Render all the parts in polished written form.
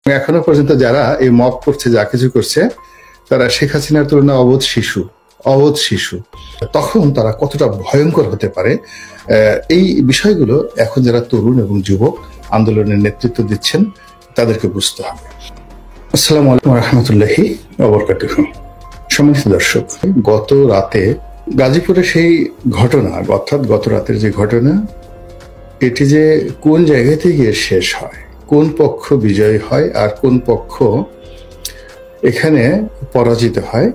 এখনো পর্যন্ত যারা এই মব করছে, যা কিছু করছে, তারা শেখ হাসিনার তুলনায় অবোধ শিশু। তখন তারা কতটা ভয়ঙ্কর হতে পারে, এই বিষয়গুলো এখন যারা তরুণ এবং যুবক আন্দোলনের নেতৃত্ব দিচ্ছেন তাদেরকে বুঝতে হবে। আসসালামু আলাইকুম রহমতুল্লাহি ওয়া বারাকাতুহু। সম্মানিত দর্শক, গত রাতে গাজীপুরে সেই ঘটনা, অর্থাৎ গত রাতের যে ঘটনা, এটি যে কোন জায়গাতে গিয়ে শেষ হয়, কোন পক্ষ বিজয়ী হয় আর কোন পক্ষ এখানে পরাজিত হয়,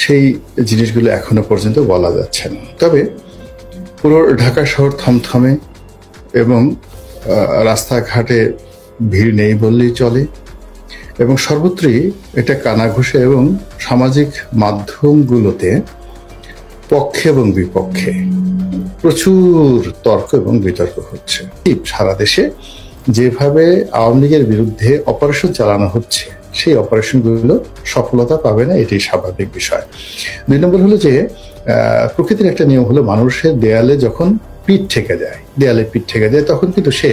সেই জিনিসগুলো এখনো পর্যন্ত বলা যাচ্ছে না। তবে পুরো ঢাকা শহর থমথমে এবং রাস্তাঘাটে ভিড় নেই বললেই চলে, এবং সর্বত্রই এটা কানাঘুষে এবং সামাজিক মাধ্যমগুলোতে পক্ষে এবং বিপক্ষে প্রচুর তর্ক এবং বিতর্ক হচ্ছে। সারা দেশে যেভাবে আওয়ামী লীগের বিরুদ্ধে অপারেশন চালানো হচ্ছে, সেই অপারেশনগুলো সফলতা পাবে না, এটাই স্বাভাবিক বিষয়। 2 নম্বর হলো যে প্রকৃতির একটা নিয়ম হলো, মানুষের দেয়ালে যখন পিঠ ঠেকে যায়, তখন কিন্তু সে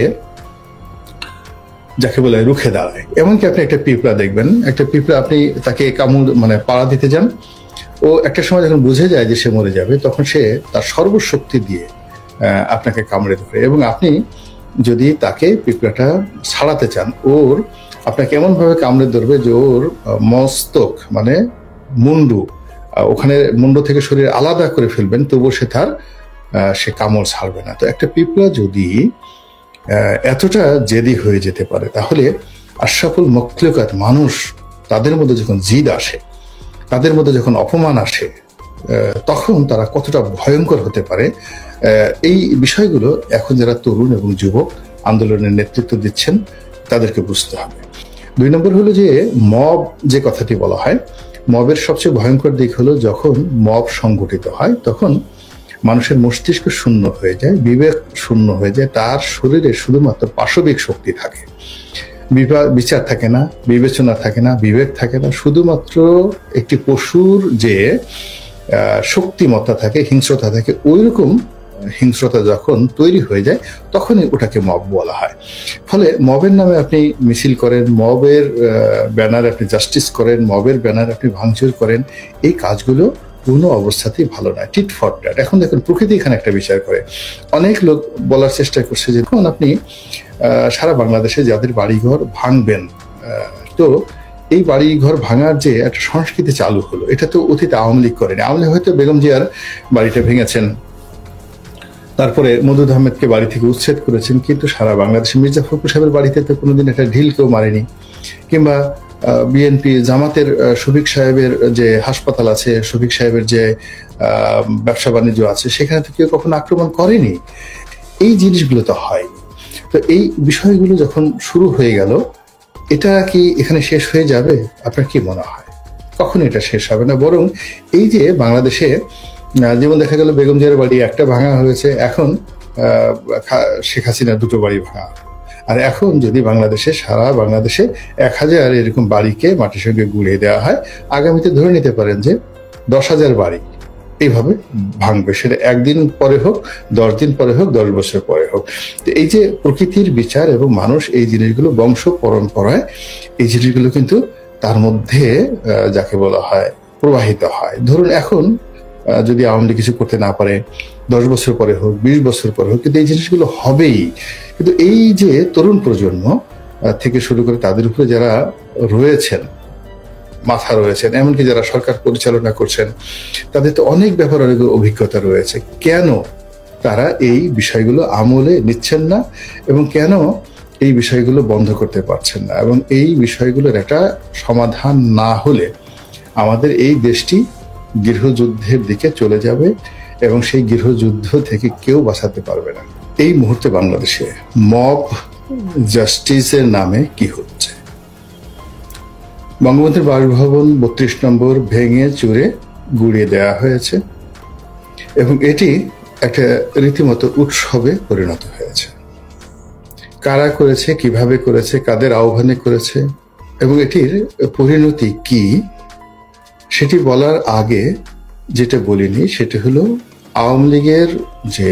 যাকে বলে রুখে দাঁড়ায়। এমনকি আপনি একটা পিঁপড়া দেখবেন, একটা পিঁপড়া আপনি তাকে পাড়া দিতে যান, ও একটা সময় যখন বুঝে যায় যে সে মরে যাবে, তখন সে তার সর্বশক্তি দিয়ে আপনাকে কামড়ে ধরে, এবং আপনি যদি তাকে পিঁপড়াটা ছাড়াতে চান, আপনাকে এমন ভাবে কামড়ে ধরবে যে ওর মস্তক মুন্ডু, ওখানে মুন্ডু থেকে শরীর আলাদা করে ফেলবেন, তবুও সে কামড় ছাড়বে না। তো একটা পিঁপড়া যদি এতটা জেদি হয়ে যেতে পারে, তাহলে আশরাফুল মখলুকাত মানুষ, তাদের মধ্যে যখন জিদ আসে, তাদের মধ্যে যখন অপমান আসে, তখন তারা কতটা ভয়ঙ্কর হতে পারে, এই বিষয়গুলো এখন যারা তরুণ এবং যুবক আন্দোলনের নেতৃত্ব দিচ্ছেন তাদেরকে বুঝতে হবে। 2 নম্বর হলো যে মব, যে কথাটি বলা হয়, মবের সবচেয়ে ভয়ঙ্কর দিক হলো যখন মব সংগঠিত হয়, তখন মানুষের মস্তিষ্ক শূন্য হয়ে যায়, বিবেক শূন্য হয়ে যায়, তার শরীরে শুধুমাত্র পাশবিক শক্তি থাকে, বিচার থাকে না, বিবেচনা থাকে না, বিবেক থাকে না, শুধুমাত্র একটি পশুর যে শক্তিমত্তা থাকে, হিংস্রতা থাকে, ওইরকম হিংস্রতা যখন তৈরি হয়ে যায়, তখনই ওটাকে মব বলা হয়। ফলে মবের নামে আপনি মিছিল করেন, মবের ব্যানার আপনি জাস্টিস করেন, মবের ব্যানার আপনি ভাঙচুর করেন, এই কাজগুলো কোনো অবস্থাতেই ভালো নয়। Tit for tat. এখন দেখুন, প্রকৃতি এখানে একটা বিচার করে। অনেক লোক বলার চেষ্টা করছে যে এখন আপনি সারা বাংলাদেশে যাদের বাড়িঘর ভাঙবেন, তো এই বাড়িঘর ভাঙার যে একটা সংস্কৃতি চালু হলো, এটা তো অতীতে আওয়ামী লীগ করেনি। আওয়ামী লীগ হয়তো বেগম জিয়ার বাড়িটা ভেঙেছেন, তারপরে মওদুদ আহমেদকে বাড়ি থেকে উচ্ছেদ করেছেন, কিন্তু সারা বাংলাদেশে মির্জা ফখরুল সাহেবের বাড়িতে তো কোনোদিন একটা ঢিল কেউ মারেনি। কিংবা বিএনপি জামাতের শফিক সাহেবের যে হাসপাতাল আছে, শফিক সাহেবের যে ব্যবসা বাণিজ্য আছে, সেখানে তো কেউ কখনো আক্রমণ করেনি। এই জিনিসগুলো তো হয়নি। তো এই বিষয়গুলো যখন শুরু হয়ে গেল, এটা কি এখানে শেষ হয়ে যাবে? আপনার কি মনে হয়? কখনো এটা শেষ হবে না। বরং এই যে বাংলাদেশে যেমন দেখা গেল বেগম জিয়ার বাড়ি একটা ভাঙা হয়েছে, এখন শেখ হাসিনার 2টো বাড়ি ভাঙা। আর এখন যদি সারা বাংলাদেশে 1000 এরকম বাড়িকে মাটির সঙ্গে গুঁড়িয়ে দেওয়া হয়, আগামীতে ধরে নিতে পারেন যে 10,000 বাড়ি এইভাবে ভাঙবে। সেটা 1 দিন পরে হোক, 10 দিন পরে হোক, 10 বছর পরে হোক। তো এই যে প্রকৃতির বিচার এবং মানুষ এই জিনিসগুলো বংশ পরম্পরায়, এই জিনিসগুলো কিন্তু তার মধ্যে যাকে বলা হয় প্রবাহিত হয়। ধরুন এখন যদি আওয়ামী লীগ কিছু করতে না পারে, 10 বছর পরে হোক, 20 বছর পরে হোক, কিন্তু এই জিনিসগুলো হবেই। কিন্তু এই যে তরুণ প্রজন্ম থেকে শুরু করে তাদের উপরে যারা মাথা রয়েছেন, এমনকি যারা সরকার পরিচালনা করছেন, তাদের তো অনেক ব্যাপারে অনেক অভিজ্ঞতা রয়েছে। কেন তারা এই বিষয়গুলো আমলে নিচ্ছেন না, এবং কেন এই বিষয়গুলো বন্ধ করতে পারছেন না? এবং এই বিষয়গুলোর একটা সমাধান না হলে আমাদের এই দেশটি গৃহযুদ্ধের দিকে চলে যাবে, এবং সেই গৃহযুদ্ধ থেকে কেউ বাঁচাতে পারবে না। এই মুহূর্তে বাংলাদেশে মব জাস্টিসের নামে কি হচ্ছে? বঙ্গবন্ধুর বাসভবন 32 নম্বর ভেঙে চুরে গুঁড়িয়ে দেওয়া হয়েছে, এবং এটি একটা রীতিমতো উৎসবে পরিণত হয়েছে। কারা করেছে, কিভাবে করেছে, কাদের আহ্বানে করেছে, এবং এটির পরিণতি কি, সেটি বলার আগে যেটা বলিনি সেটা হলো আওয়ামী লীগের যে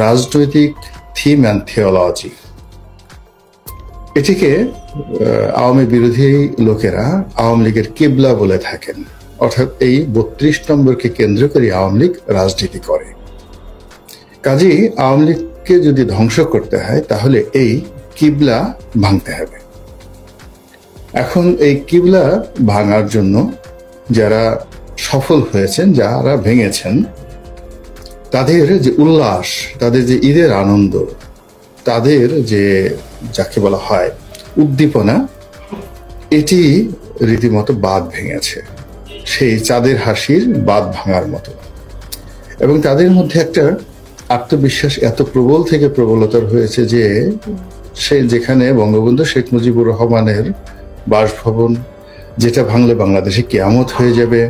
রাজনৈতিক থিম অ্যান্ড থিওলজি, এটিকে আওয়ামী বিরোধী লোকেরা আওয়ামী লীগের কিবলা বলে থাকেন, অর্থাৎ এই 32 নম্বরকে কেন্দ্র করে আওয়ামী লীগ রাজনীতি করে। কাজেই আওয়ামী লীগকে যদি ধ্বংস করতে হয় তাহলে এই কিবলা ভাঙতে হবে। এখন এই কিবলা ভাঙার জন্য যারা সফল হয়েছেন, যারা ভেঙেছেন, তাদের যে উল্লাস, তাদের যে ঈদের আনন্দ, তাদের যে যাকে বলা হয় উদ্দীপনা, এটি রীতিমতো বাঁধ ভেঙেছে, সেই চাঁদের হাসির বাঁধ ভাঙার মতো। এবং তাদের মধ্যে একটা আত্মবিশ্বাস এত প্রবল থেকে প্রবলতর হয়েছে যে সে যেখানে বঙ্গবন্ধু শেখ মুজিবুর রহমানের বাসভবন, যেটা ভাঙলে বাংলাদেশে কিয়ামত হয়ে যাবে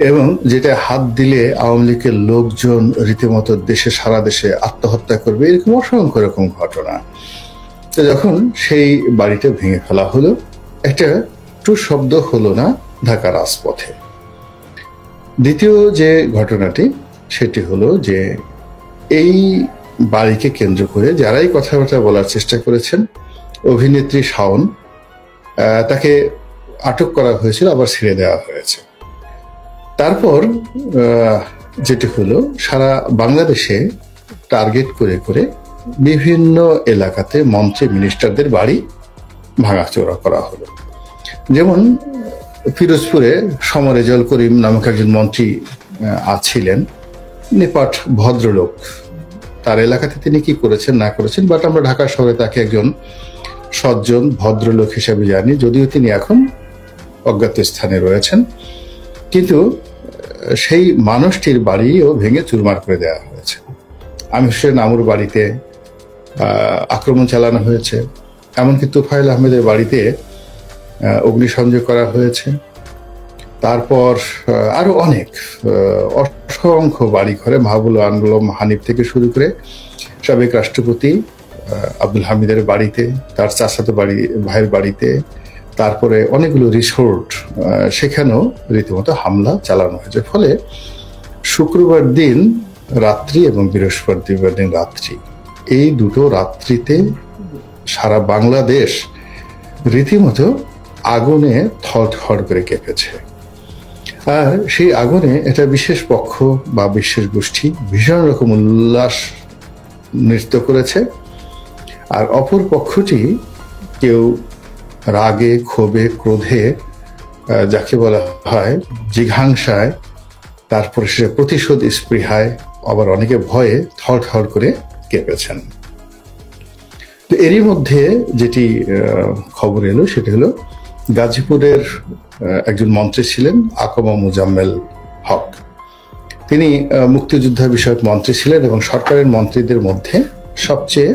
এবং যেটা হাত দিলে আওয়ামী লীগের লোকজন রীতিমতো দেশে সারা দেশে আত্মহত্যা করবে, এরকম অসংখ্য রকম ঘটনা। তো যখন সেই বাড়িটা ভেঙে ফেলা হলো, একটা টু শব্দ হলো না ঢাকা রাজপথে। দ্বিতীয় যে ঘটনাটি, সেটি হলো যে এই বাড়িকে কেন্দ্র করে যারাই কথাবার্তা বলার চেষ্টা করেছেন, অভিনেত্রী শাওন, তাকে আটক করা হয়েছিল, আবার ছেড়ে দেওয়া হয়েছে। তারপর যেটি হলো, সারা বাংলাদেশে টার্গেট করে করে বিভিন্ন এলাকাতে মন্ত্রী মিনিস্টারদের বাড়ি ভাঙাচোরা করা হলো। যেমন পিরোজপুরে সমরেজল করিম নামক একজন মন্ত্রী ছিলেন, নিপাট ভদ্রলোক। তার এলাকাতে তিনি কি করেছেন না করেছেন, বাট আমরা ঢাকা শহরে তাকে একজন সজ্জন ভদ্রলোক হিসেবে জানি, যদিও তিনি এখন অজ্ঞাত স্থানে রয়েছেন। কিন্তু সেই মানুষটির বাড়িও ভেঙে চুরমার করে দেওয়া হয়েছে। আমির হোসেন আমুর বাড়িতে আক্রমণ চালানো হয়েছে, এমনকি তুফাইল আহমেদের বাড়িতে অগ্নিসংযোগ করা হয়েছে। তারপর আরো অনেক অসংখ্য বাড়ি ঘরে, মাহবুল আলম হানিফ থেকে শুরু করে সাবেক রাষ্ট্রপতি আব্দুল হামিদের বাড়িতে, তার চাচাতো ভাইয়ের বাড়িতে, তারপরে অনেকগুলো রিসোর্ট, সেখানেও রীতিমতো হামলা চালানো হয়েছে। ফলে শুক্রবার দিন রাত্রি এবং বৃহস্পতিবার দিন রাত্রি, এই দুটো রাত্রিতে সারা বাংলাদেশ রীতিমতো আগুনে থরথর করে কেঁপেছে। আর সেই আগুনে এটা বিশেষ পক্ষ বা বিশেষ গোষ্ঠী ভীষণ রকম উল্লাস নৃত্য করেছে, আর অপর পক্ষটি কেউ রাগে, ক্ষোভে, ক্রোধে, যাকে বলা হয় জিঘাংসায়, তারপরে সে প্রতিশোধ স্পৃহায়, আবার অনেকে ভয়ে থর থর করে কেঁপেছেন। তো এরই মধ্যে যেটি খবর এলো সেটি হলো, গাজীপুরের একজন মন্ত্রী ছিলেন আকমা মুজাম্মেল হক। তিনি মুক্তিযোদ্ধা বিষয়ক মন্ত্রী ছিলেন এবং সরকারের মন্ত্রীদের মধ্যে সবচেয়ে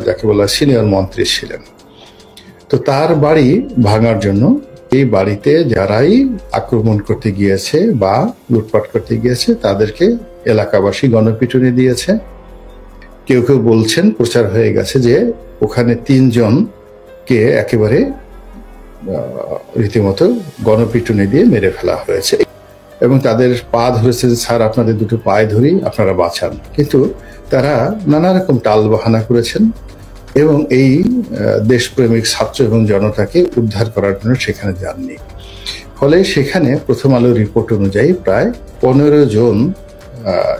যাকে বলা সিনিয়র মন্ত্রী ছিলেন। তো তার বাড়ি ভাঙার জন্য এই বাড়িতে যারাই আক্রমণ করতে গিয়েছে বা লুটপাট করতে গিয়েছে তাদেরকে এলাকাবাসী গণপিটুনি দিয়েছে। কেউ কেউ বলছেন, প্রচার হয়ে গেছে যে ওখানে 3 জনকে একেবারে রীতিমতো গণপিটুনি দিয়ে মেরে ফেলা হয়েছে এবং তাদের পা ধরেছে, স্যার আপনাদের দুটো পায়ে ধরি, আপনারা বাঁচান। কিন্তু তারা নানা রকম টাল বাহানা করেছেন এবং এই দেশপ্রেমিক ছাত্র এবং জনতাকে উদ্ধার করার জন্য সেখানে যাননি। ফলে সেখানে প্রথম আলোর রিপোর্ট অনুযায়ী প্রায় 15 জন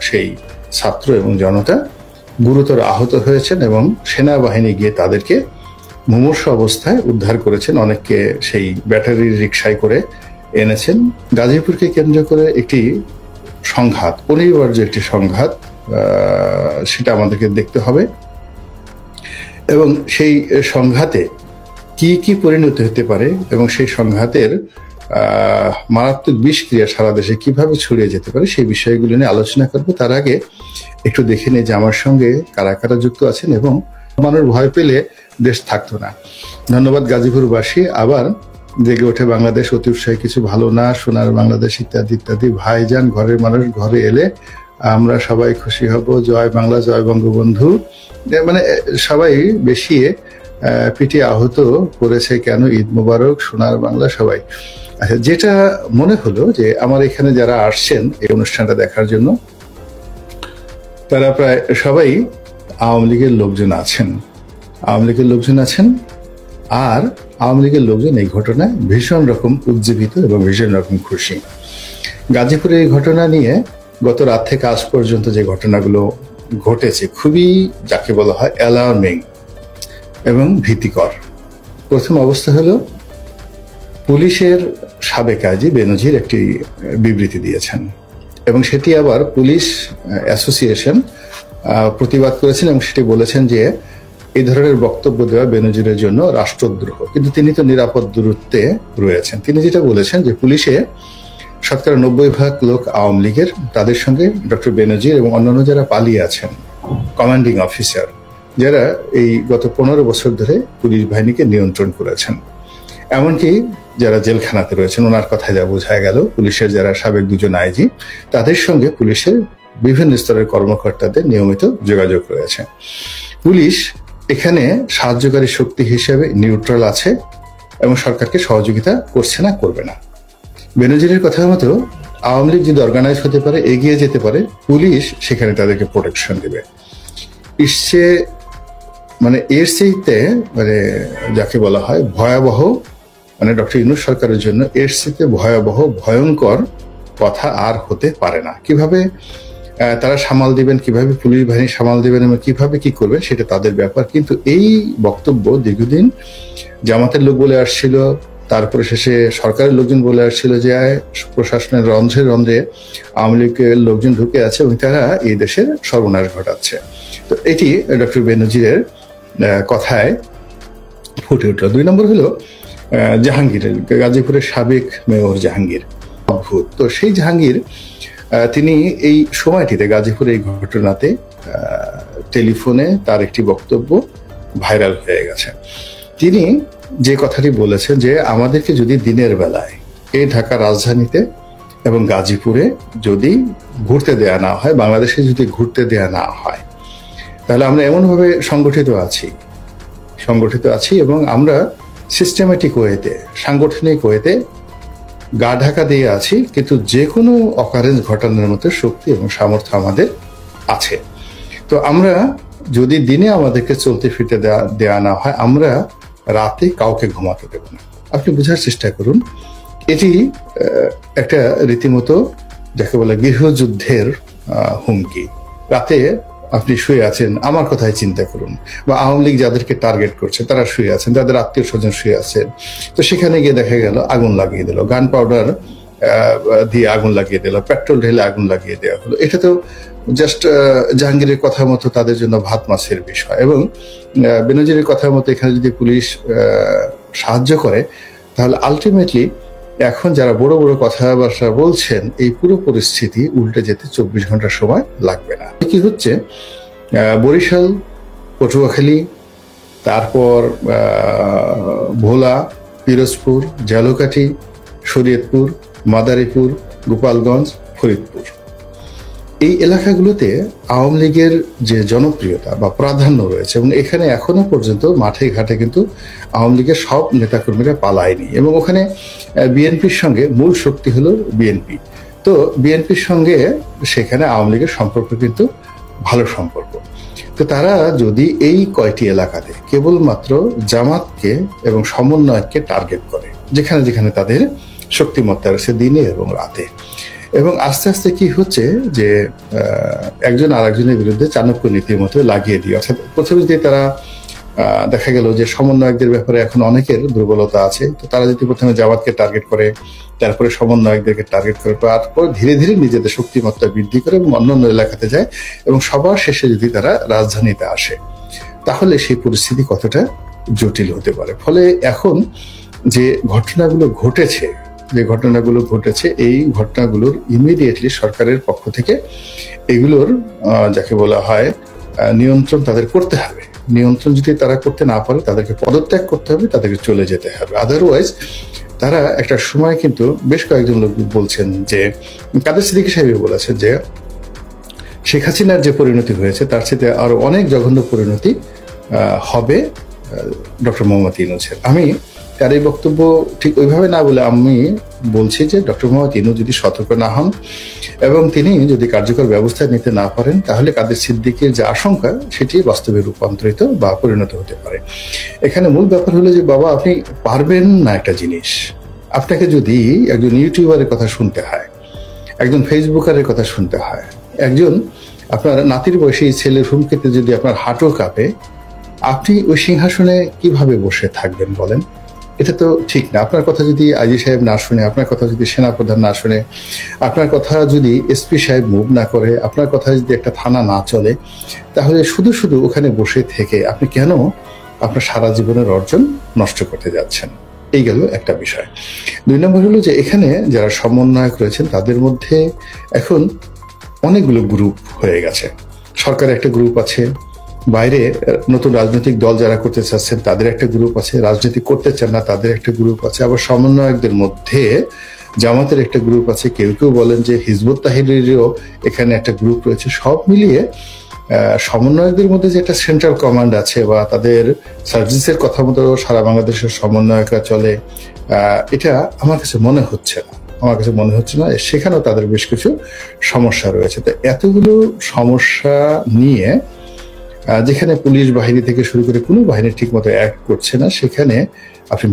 সেই ছাত্র এবং জনতা গুরুতর আহত হয়েছেন এবং সেনাবাহিনী গিয়ে তাদেরকে মুমূর্ষ অবস্থায় উদ্ধার করেছেন। অনেককে সেই ব্যাটারির রিকশায় করে এনেছেন। গাজীপুরকে কেন্দ্র করে একটি সংঘাত, অনিবার্য একটি সংঘাত, সেটা আমাদেরকে দেখতে হবে এবং সেই সংঘাতে কি কি পরিণতি হতে পারে এবং সেই সংঘাতের মারাত্মক বিষক্রিয়া সারা দেশে কিভাবে ছড়িয়ে যেতে পারে সেই বিষয়গুলো নিয়ে আলোচনা করব। তার আগে একটু দেখে নিই যে আমার সঙ্গে কারা কারা যুক্ত আছেন এবং মানুষ ভয় পেলে দেশ থাকতো না। ধন্যবাদ গাজীপুরবাসী। আবার জেগে ওঠে বাংলাদেশ, অতি উৎসাহী কিছু ভালো না, সোনার বাংলাদেশ ইত্যাদি ইত্যাদি। ভাইজান, ঘরের মানুষ ঘরে এলে আমরা সবাই খুশি হব, জয় বাংলা, জয় বঙ্গবন্ধু। মানে সবাই বেশি পিটি আহত করেছে কেন, ঈদ মোবারক, সোনার বাংলা, সবাই। আচ্ছা, যেটা মনে হলো যে আমার এখানে যারা আসছেন এই অনুষ্ঠানটা দেখার জন্য তারা প্রায় সবাই আওয়ামী লীগের লোকজন আছেন। আর আওয়ামী লীগের লোকজন এই ঘটনায় ভীষণ রকম উজ্জীবিত এবং ভীষণ রকম খুশি। গাজীপুরের এই ঘটনা নিয়ে গত রাত থেকে আজ পর্যন্ত যে ঘটনাগুলো ঘটেছে খুবই যাকে বলা হয় অ্যালার্মিং এবং ভীতিকর। প্রথম অবস্থা হলো পুলিশের সাবেক আইজি বেনজির একটি বিবৃতি দিয়েছেন এবং সেটি আবার পুলিশ অ্যাসোসিয়েশন প্রতিবাদ করেছেন এবং সেটি বলেছেন যে এই ধরনের বক্তব্য দেওয়া বেনজিরের জন্য রাষ্ট্রদ্রোহ। কিন্তু তিনি তো নিরাপদ দূরত্বে রয়েছেন। তিনি যেটা বলেছেন যে পুলিশে 90% লোক আওয়ামী লীগের, তাদের সঙ্গে ডক্টর বেনজির এবং অন্যান্য যারা পালিয়ে আছেন কমান্ডিং অফিসার, যারা এই গত 15 বছর ধরে পুলিশ বাহিনীকে নিয়ন্ত্রণ করেছেন, এমনকি যারা জেলখানাতে রয়েছেন, ওনার কথায় যা বোঝা গেল পুলিশের যারা সাবেক 2জন আইজি, তাদের সঙ্গে পুলিশের বিভিন্ন স্তরের কর্মকর্তাদের নিয়মিত যোগাযোগ রয়েছে। পুলিশ এখানে সাহায্যকারী শক্তি হিসেবে নিউট্রাল আছে এবং সরকারকে সহযোগিতা করছে না, করবে না। বেনজিরের কথা মতো আওয়ামী লীগ যদি অর্গানাইজ হতে পারে, এগিয়ে যেতে পারে, পুলিশ সেখানে তাদেরকে প্রোটেকশন দেবে। এর চাইতে যাকে বলা হয় ভয়াবহ, ডক্টর ইউনূস সরকারের জন্য এর চাইতে ভয়াবহ ভয়ঙ্কর কথা আর হতে পারে না। কিভাবে তারা সামাল দিবেন, কিভাবে পুলিশ বাহিনী সামাল দিবেন এবং কিভাবে কি করবে সেটা তাদের ব্যাপার। কিন্তু এই বক্তব্য দীর্ঘদিন জামাতের লোক বলে আসছিল, তারপরে শেষে সরকারের লোকজন বলে আসছিল যে প্রশাসনের রন্ধ্রে রন্ধ্রে আওয়ামী লীগের লোকজন ঢুকে আছে এবং তারা এই দেশের সর্বনাশ ঘটাচ্ছে। তো এটি ডক্টর বেনজিরের কথায় ফুটে উঠল। 2 নম্বর হলো জাহাঙ্গীরের, গাজীপুরের সাবেক মেয়র জাহাঙ্গীর, অদ্ভুত। তো সেই জাহাঙ্গীর তিনি এই সময়টিতে গাজীপুরে এই ঘটনাতে টেলিফোনে তার একটি বক্তব্য ভাইরাল হয়ে গেছে। তিনি যে কথাটি বলেছেন যে আমাদেরকে যদি দিনের বেলায় এই ঢাকা রাজধানীতে এবং গাজীপুরে যদি ঘুরতে দেয়া না হয়, বাংলাদেশে যদি ঘুরতে দেয়া না হয়, তাহলে আমরা এমনভাবে সংগঠিত আছি এবং আমরা সিস্টেমেটিক ওয়েতে, সাংগঠনিক ওয়েতে গা ঢাকা দিয়ে আছি, কিন্তু যে কোনো অকারেন্স ঘটানোর মতো শক্তি এবং সামর্থ্য আমাদের আছে। তো আমরা যদি দিনে আমাদেরকে চলতে ফিরতে দেয়া না হয়, আমরা রাতে কাউকে ঘুমাতে দেব না। আপনি বোঝার চেষ্টা করুন, এটি একটা রীতিমতো যাকে বলে গৃহযুদ্ধের হুমকি। রাতে আপনি শুয়ে আছেন, আমার কথাই চিন্তা করুন, বা আওয়ামী লীগ যাদেরকে টার্গেট করছে তারা শুয়ে আছেন, তাদের আত্মীয় স্বজন শুয়ে আছেন। তো সেখানে গিয়ে দেখা গেল আগুন লাগিয়ে দিল, গান পাউডার দিয়ে আগুন লাগিয়ে দিল, পেট্রোল ঢেলে আগুন লাগিয়ে দেওয়া হলো। এটা তো জাস্ট জাহাঙ্গীরের কথা মতো তাদের জন্য ভাত মাছের বিষয়। এবং বেনজিরের কথা মতো এখানে যদি পুলিশ সাহায্য করে, তাহলে আলটিমেটলি এখন যারা বড় বড় কথাবার্তা বলছেন, এই পুরো পরিস্থিতি উল্টে যেতে 24 ঘন্টা সময় লাগবে না। কি হচ্ছে, বরিশাল, পটুয়াখালী, তারপর ভোলা, পিরোজপুর, ঝালকাঠি, শরীয়তপুর, মাদারীপুর, গোপালগঞ্জ, ফরিদপুর, এই এলাকাগুলোতে আওয়ামী লীগের যে জনপ্রিয়তা বা প্রাধান্য রয়েছে, এবং এখানে এখনো পর্যন্ত মাঠে ঘাটে কিন্তু আওয়ামী লীগের সব নেতাকর্মীরা পালায়নি, এবং ওখানে বিএনপির সঙ্গে মূল শক্তি হলো বিএনপি। তো বিএনপির সঙ্গে সেখানে আওয়ামী লীগের সম্পর্ক কিন্তু ভালো সম্পর্ক। তো তারা যদি এই কয়টি এলাকাতে কেবলমাত্র জামাতকে এবং সমন্বয়ককে টার্গেট করে, যেখানে যেখানে তাদের শক্তিমত্তা রয়েছে দিনে এবং রাতে, এবং আস্তে আস্তে কি হচ্ছে যে একজন আর একজনের বিরুদ্ধে চাণক্য নীতির মতো লাগিয়ে দিয়ে, অর্থাৎ প্রথমে যদি তারা দেখা গেল যে সমন্বয়কদের ব্যাপারে এখন অনেকের দুর্বলতা আছে, তো তারা যদি প্রথমে জামাতকে টার্গেট করে, তারপরে সমন্বয়কদেরকে টার্গেট করে, তারপর ধীরে ধীরে নিজেদের শক্তিমত্তা বৃদ্ধি করে এবং অন্যান্য এলাকাতে যায়, এবং সবার শেষে যদি তারা রাজধানীতে আসে, তাহলে সেই পরিস্থিতি কতটা জটিল হতে পারে। ফলে এখন যে ঘটনাগুলো ঘটেছে, এই ঘটনাগুলোর ইমিডিয়েটলি সরকারের পক্ষ থেকে এগুলোর যাকে বলা হয় নিয়ন্ত্রণ তাদের করতে হবে। নিয়ন্ত্রণ যদি তারা করতে না পারে, তাদেরকে পদত্যাগ করতে হবে, তাদেরকে চলে যেতে হবে। আদারওয়াইজ তারা একটা সময়, কিন্তু বেশ কয়েকজন লোক বলছেন যে, কাদের সিদ্দিকী সাহেব বলেছেন যে শেখ হাসিনার যে পরিণতি হয়েছে তার সাথে আরো অনেক জঘন্য পরিণতি হবে ডক্টর মোহাম্মদ ইউনূসের। আমি তার এই বক্তব্য ঠিক ওইভাবে না বলে আমি বলছি যে ডক্টর মোহাম্মদ ইউনূস যদি সতর্ক না হন এবং তিনি যদি কার্যকর ব্যবস্থা নিতে না পারেন, তাহলে কাদের সিদ্দিকীর যে আশঙ্কা সেটি বাস্তবে রূপান্তরিত বা পরিণত হতে পারে। এখানে মূল ব্যাপার হলো যে বাবা, আপনি পারবেন না একটা জিনিস। আপনাকে যদি একজন ইউটিউবারের কথা শুনতে হয়, একজন ফেসবুকারের কথা শুনতে হয়, একজন আপনার নাতির বয়সী ছেলের হুমকিতে যদি আপনার হাঁটু কাঁপে, আপনি ওই সিংহাসনে কিভাবে বসে থাকবেন বলেন? এটা তো ঠিক না। আপনার কথা যদি আইজি সাহেব না শুনে, আপনার কথা যদি সেনাপ্রধান না শুনে, আপনার কথা যদি এসপি সাহেব মুভ না করে, আপনার কথা যদি একটা থানা না চলে, তাহলে শুধু শুধু ওখানে বসে থেকে আপনি কেন আপনার সারা জীবনের অর্জন নষ্ট করতে যাচ্ছেন? এই গেল একটা বিষয়। 2 নম্বর হলো যে এখানে যারা সমন্বয়ক রয়েছেন তাদের মধ্যে এখন অনেকগুলো গ্রুপ হয়ে গেছে। সরকারের একটা গ্রুপ আছে, বাইরে নতুন রাজনৈতিক দল যারা করতে চাচ্ছেন তাদের একটা গ্রুপ আছে, রাজনীতি করতে চান না তাদের একটা গ্রুপ আছে, আবার সমন্বয়কদের মধ্যে জামাতের একটা গ্রুপ আছে, কেউ কেউ বলেন যে হিজবুত তাহরিরেরও এখানে একটা গ্রুপ রয়েছে। সব মিলিয়ে সমন্বয়কদের মধ্যে যে একটা সেন্ট্রাল কমান্ড আছে বা তাদের সার্ভিসের কথা মতো সারা বাংলাদেশের সমন্বয়করা চলে, এটা আমার কাছে মনে হচ্ছে না। সেখানেও তাদের বেশ কিছু সমস্যা রয়েছে। তো এতগুলো সমস্যা নিয়ে যেখানে পুলিশ বাহিনী থেকে শুরু করে কোনো বাহিনী ঠিক মতো অ্যাক্ট করছে না, সেখানে আপনি